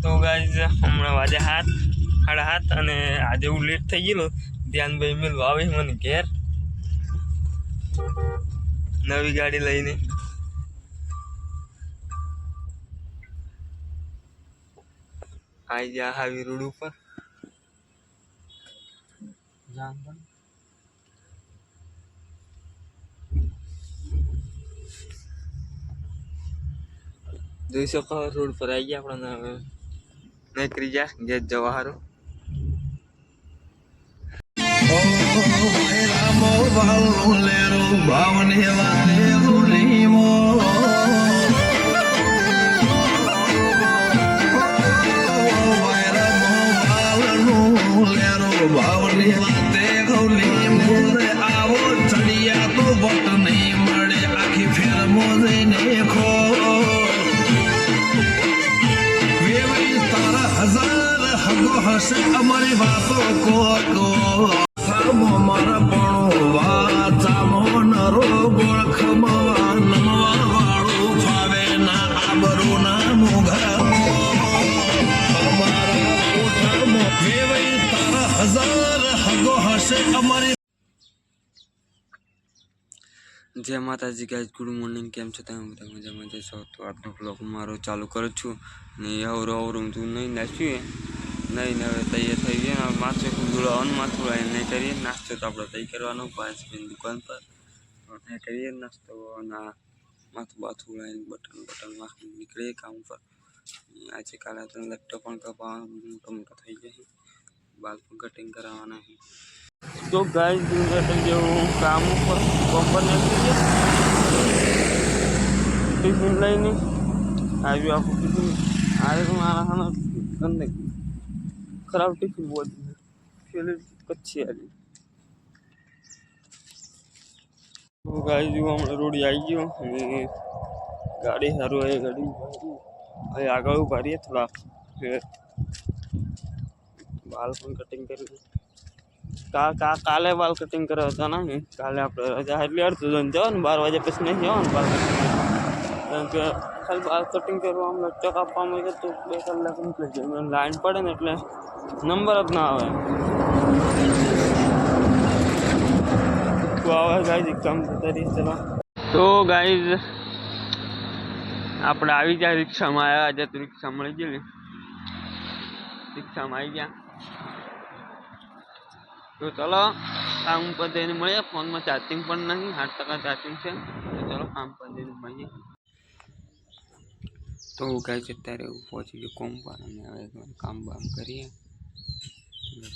તો ગાઈઝ હમણાં વાજે 7 સાડા 7 અને આજે હું લેટ થઈ ગયેલો ધ્યાનભાઈ મેળવા આવે મને ઘેર નવી ગાડી લઈને આવી જા હાવી રોડ ઉપર જોઈ શકો રોડ પર આવી ગયા આપણે નીકળી જા ઘેર જવા હારું અમારી વાતો મારા પણ વાચામો નરો ગોળખમાં નમવા વાળું ફાવે ના આબરો ના મોઘા અમારા કોઠામાં વેવાઈ તારા 1000 હગો હશે અમારી જય માતાજી ગાઈઝ ગુડ મોર્નિંગ કેમ છો તમે બધા મજામાં જશો તો આજનો બ્લોગ મારો ચાલુ કરું છું ને અવરું તું નહીં નાખ્યું નહીં ને હવે તૈયાર થઈ ગયા માથું દોડાવવાનું માથું નહીં કરીએ નાસ્તો તો આપણે તૈયાર કરવાનો 5 મિનિટ દુકાન પર નહીં કરીએ નાસ્તો ના માથું બાથું લાવીને બટન વાંખી નીકળીએ કામ પર આજે કાલે તો લટ્ટો પણ કપાવવાનો મોટો થઈ જાય બાલ પણ કટિંગ કરાવવાના છે તો ગાઈઝ જેવું કામ ઉપર બમ્પર નીકળી ટિફિન લઈને આવ્યું આખું ટિફિન આજે તો મારા ખાના ગંદે खराब टिफिन बहुत फिर कच्ची आ रही तो गाइस जो हम रोड आई गयो गाड़ी सारू है गाड़ी अरे आगे उभा रही है थोड़ा फिर बाल पण कटिंग कर काले बाल कटिंग कर હતા ના કાલે આપણે રજા એટલે અડધું જણ જાવ ને 12 વાગે પછી નહીં જવાનું બાલ કારણ કે ખાલી બાલ કટિંગ કરવામાં લટક આપવામાં તો 2 કલાક નીકળી જાય લાઈન પડે ને એટલે नंबर જ ના આવે તો આવે ગાઈઝ કામ કરી ચલો તો ગાઈઝ આપણે આવી ગયા રિક્ષામાં આવ્યા આજે તો રિક્ષા મળી ગઈ રિક્ષામાં આવી ગયા તો ચલો કામ પર જઈને મળીએ ફોનમાં ચાર્જિંગ પણ નહીં 8% ચાર્જિંગ છે તો ચલો કામ પર જઈને મળીએ તો ગાઈઝ અત્યારે પહોંચી ગયો કોમ પર અને હવે કામ બામ કરીએ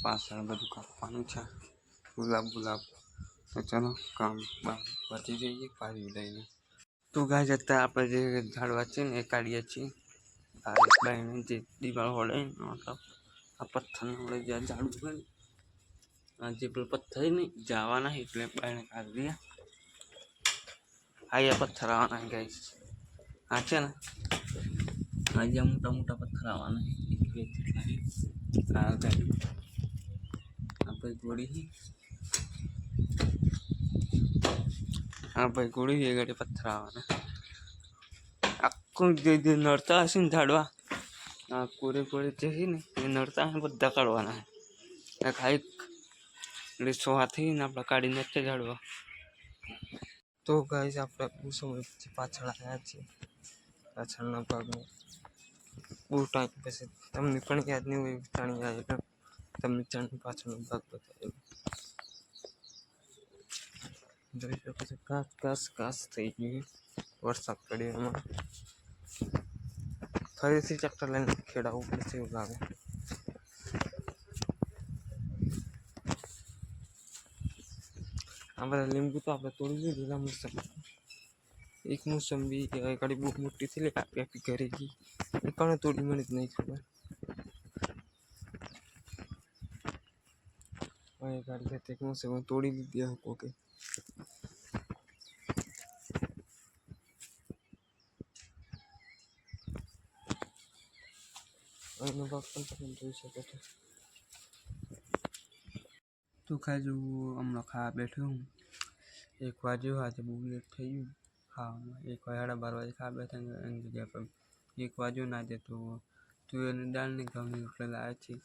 પાછળ બધું કાપવાનું છે ગુલાબ તો ચલો કામ બામ પતી જઈએ પાછી લઈને તો ગાય જતા આપણે જે ઝાડવા છે ને એ કાઢીએ છીએ આ બાઈને જે દિવાલ હોળે મતલબ આ પથ્થરને હોળે જ્યાં ઝાડવું હોય ને આ જે પેલો પથ્થર નહીં જવાના એટલે બાઈને કાઢી દઈએ આ પથ્થર આવવાના ગાય આ છે ને આજે મોટા મોટા પથ્થર આવવાના આ ગાડી भाई गोड़ी है गाड़ी पत्थर आवाना आखो नड़ता हसे ने झाड़वा आ कोरे कोरे जही ने नड़ता है बधा काढवाना है खाई એટલે 100 હાથી ને આપણે કાઢી નાખીએ झाड़वा તો ગાઈસ આપણે બહુ સમય પછી પાછળ આવ્યા છીએ પાછળના ભાગમાં બહુ ટાઈમ પછી તમને પણ યાદ નહીં હોય જાણી જાય એટલે તમને જાણી પાછળનો ભાગ બતાવ્યો જોઈ શકો છો ઘાસ થઈ ગયું વરસાદ પડ્યો એમાં ફરીથી ચક્કર લઈને ખેડાવવું પડશે એવું લાગે આ બધા લીંબુ તો આપણે તોડી દીધું મોસંબી એક મોસંબી ગાડી બહુ મોટી થી આપી ઘરે ગઈ એ પણ તોડી મને જ નહીં ખબર गाड़ी कहते से तोड़ी दिया ओके तो खा जो हम लोग खा बैठे हूँ 1 वाजे आज बहुत लेट थी खा 1 वाजे 12 वाजे खा बैठे जगह पर 1 वाजे ना दे तो તુવેરની દાળને ઘઉંની રોટલા લાવ્યા છીએ.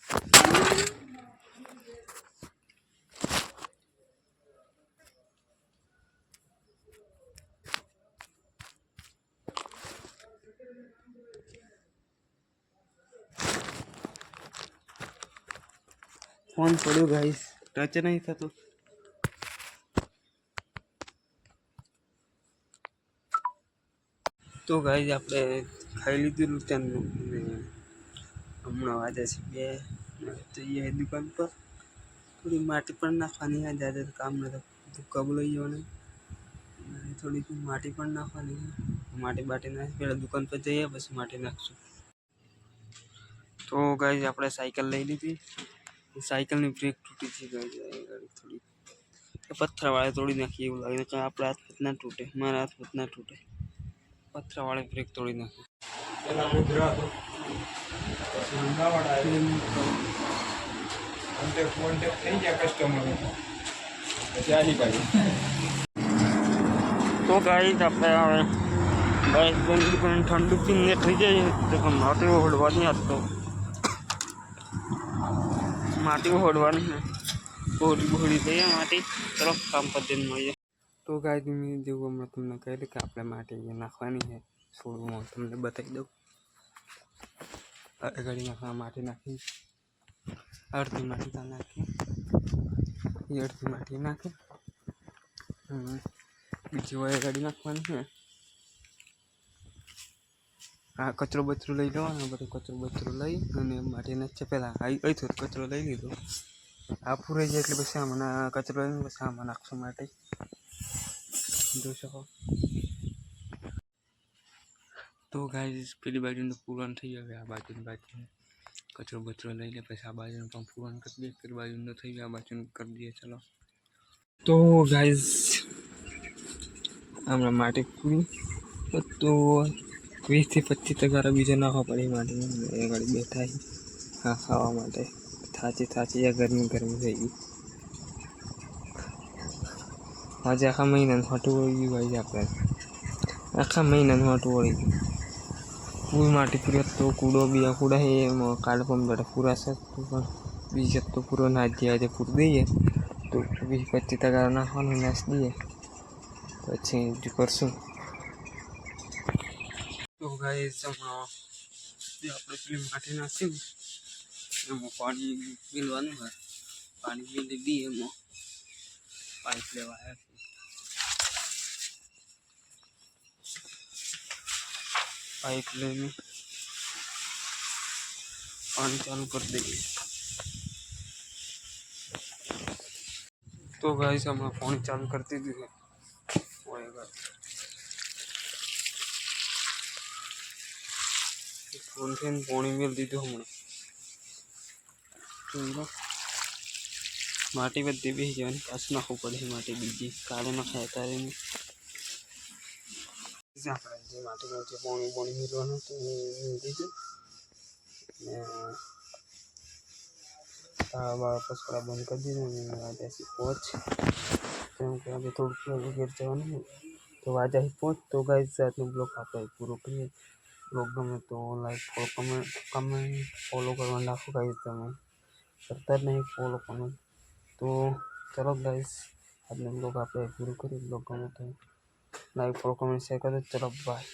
ફોન પડ્યો ગાઈસ, ટચ નહીં થતો. તો ગાઈસ આપણે ખાઈ લીધેલું ત્યાંનું હમણાં વાગે છે 2. જઈએ દુકાન પર. થોડી માટી પણ નાખવાની છે. જ્યાદા તો કામ નથી, ભૂક્કા બોલાઈ જવાના. થોડીક માટી પણ નાખવાની છે. માટી બાટી નાખી પહેલાં દુકાન પર જઈએ, પછી માટી નાખશું. તો ગાઈસ આપણે સાયકલ લઈ લીધી. સાયકલની બ્રેક તૂટી છે ગાઈસ. ગાડી થોડી પથ્થરવાળે તોડી નાખી એવું લાગે કે આપણા હાથ પત ના તૂટે, મારા હાથ પત ના તૂટે. પથ્થરવાળે બ્રેક તોડી નાખી. તો ગાઈસ આપણે હવે ગેસ બંધ કરીને ઠંડુ પીને થઈ જાય તો માટી ઓઢવાની હતો. માટી ઓઢવાની છે. બોડી થઈ માટી. ચલો કામ પર જઈને મળીએ. તો ગાઈસ મેં જેવું હમણાં તમને કહ્યું કે આપણે માટી અહીંયા નાખવાની છે. છોડમાં તમને બતાવી દઉં. ઘડી નાખવા માટી નાખી, અડધી માટી ત્યાં નાખી, અડધી માટી નાખી. બીજી વાર ગાડી નાખવાની છે. આ કચરો બચરો લઈ લેવાનો, બધો કચરો બચરો લઈ અને માટી નાખશે. પહેલાં અહીં થોડો કચરો લઈ લીધો. આ પૂરાઈ જાય એટલે પછી આમાં કચરો લઈને પછી આમાં નાખશું માટી. જોઈ શકો. તો ગાઈસ પેલી બાજુનું પૂરણ થઈ ગયું. આ બાજુની કચરો બચરો લઈ લે, પછી આ બાજુનું પણ પૂરણ કરી દઈએ. પેલી બાજુનું થઈ ગયું, આ બાજુનું કરી દઈએ. ચલો તો ગાઈસ હમણાં માટી પૂરી તો 20 થી 25% બીજા નાખવા પડે માટી. એ ગાડી બેઠા હા ખાવા માટે. થાચી ગરમી થઈ ગઈ. આજે આખા મહિનાનું હોટું વળી ગયું ભાઈ. આપણે આખા મહિનાનું હોટું વળી ગયું. પૂરી માટી પૂરી તો કૂડો બીજા કૂડા એ કાઢ પણ બધા પૂરા છે. પણ બીજા તો પૂરો ના જ આજે પૂરું દઈએ તો 20-25% નાખવાનું નાશ દઈએ પછી બીજું કરશું. તો ગાઈસ હમણાં આપણે પેલી માટી નાખીને એમાં પાણી પીવાનું હોય. પાણી પીને દઈએ એમાં પાઇપ લેવા આવ્યા. પાઇપ લઈને પાણી ચાલુ કરી દઈએ. તો ગાઈસ હમણાં પાણી ચાલુ કરી દીધું છે. ફોનથી પાણી મેળ દીધું હમણાં. માટી બધી બેસી જવાની, પાછું નાખવું પડે. માટી બીજી કાળે નખાય તારે આપણે જે માટીમાં જે પાણી મેળવાનું તો એ દીધું ને પસકડા બંધ કરી દીધું. અને વાજાથી પહોંચ કેમ કે આજે થોડુંક ઘેર જવાનું તો વાજાથી પહોંચ. તો ગાઈસ આજનો બ્લોગ આપણે પૂરો કરીએ. બ્લોગ ગમે તો લાઈક કમેન્ટ ફોલો કરવા નાખો ગાઈસ. તમે કરતા જ નહીં ફોલો કમેન્ટ. તો ચલો ગાઈસ આજનો બ્લોગ આપણે પૂરો કરીએ. બ્લોગ ગમે તો લાઈક ફોલો કમેન્ટ શેર કરો. ચલો બાય.